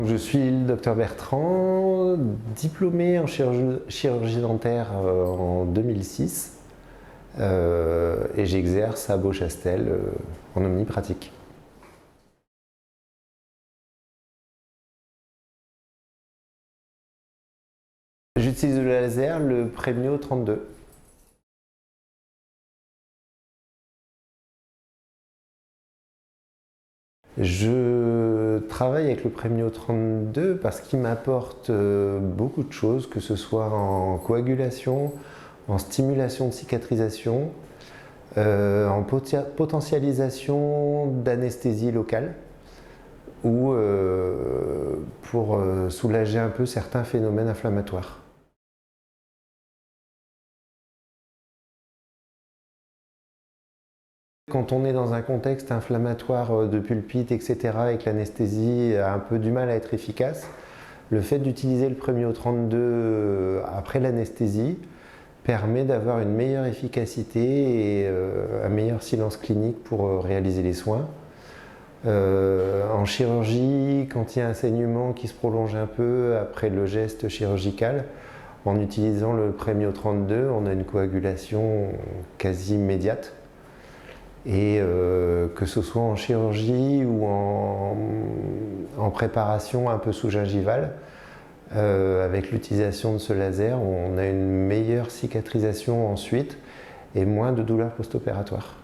Je suis le docteur Bertrand, diplômé en chirurgie dentaire en 2006 et j'exerce à Beauchastel en omnipratique. J'utilise le laser, le Premio 32. Je travaille avec le Premio 32 parce qu'il m'apporte beaucoup de choses, que ce soit en coagulation, en stimulation de cicatrisation, en potentialisation d'anesthésie locale ou pour soulager un peu certains phénomènes inflammatoires. Quand on est dans un contexte inflammatoire de pulpite, etc., et que l'anesthésie a un peu du mal à être efficace, le fait d'utiliser le Premio 32 après l'anesthésie permet d'avoir une meilleure efficacité et un meilleur silence clinique pour réaliser les soins. En chirurgie, quand il y a un saignement qui se prolonge un peu après le geste chirurgical, en utilisant le Premio 32, on a une coagulation quasi immédiate. Et que ce soit en chirurgie ou en préparation un peu sous-gingivale, avec l'utilisation de ce laser, on a une meilleure cicatrisation ensuite et moins de douleurs post-opératoires.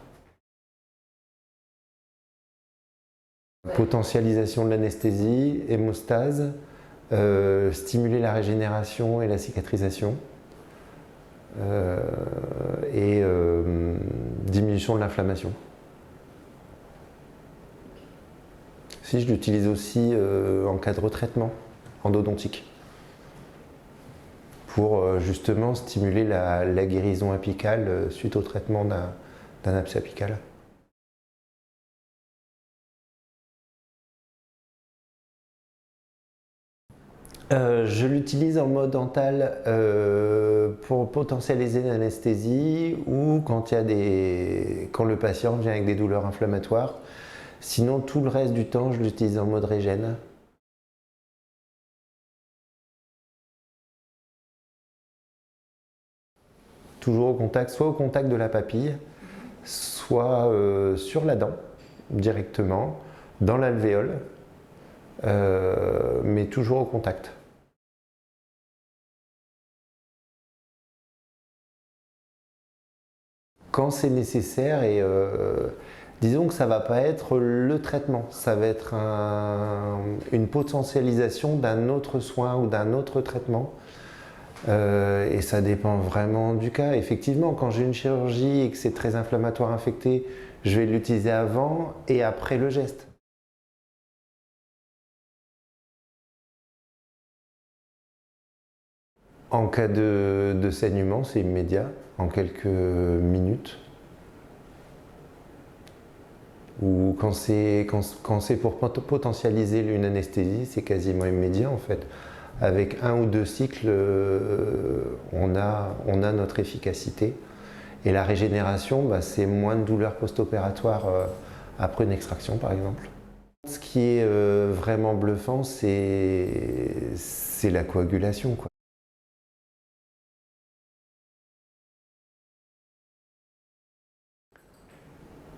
Potentialisation de l'anesthésie, hémostase, stimuler la régénération et la cicatrisation. Et diminution de l'inflammation. Si je l'utilise aussi en cas de retraitement endodontique pour justement stimuler la guérison apicale suite au traitement d'un abcès apical. Je l'utilise en mode dental pour potentialiser l'anesthésie ou quand le patient vient avec des douleurs inflammatoires. Sinon, tout le reste du temps, je l'utilise en mode régène. Toujours au contact, soit au contact de la papille, soit sur la dent directement, dans l'alvéole, mais toujours au contact. Quand c'est nécessaire et disons que ça ne va pas être le traitement, ça va être une potentialisation d'un autre soin ou d'un autre traitement et ça dépend vraiment du cas. Effectivement, quand j'ai une chirurgie et que c'est très inflammatoire infecté, je vais l'utiliser avant et après le geste. En cas de saignement, c'est immédiat, en quelques minutes. Ou quand c'est pour potentialiser une anesthésie, c'est quasiment immédiat en fait. Avec 1 ou 2 cycles, on a notre efficacité. Et la régénération, c'est moins de douleurs post-opératoires après une extraction par exemple. Ce qui est vraiment bluffant, c'est la coagulation, quoi.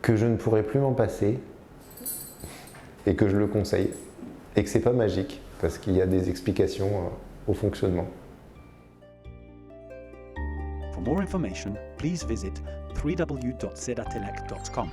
Que je ne pourrais plus m'en passer et que je le conseille et que c'est pas magique parce qu'il y a des explications au fonctionnement. For more information, please visit www.sedatelec.com.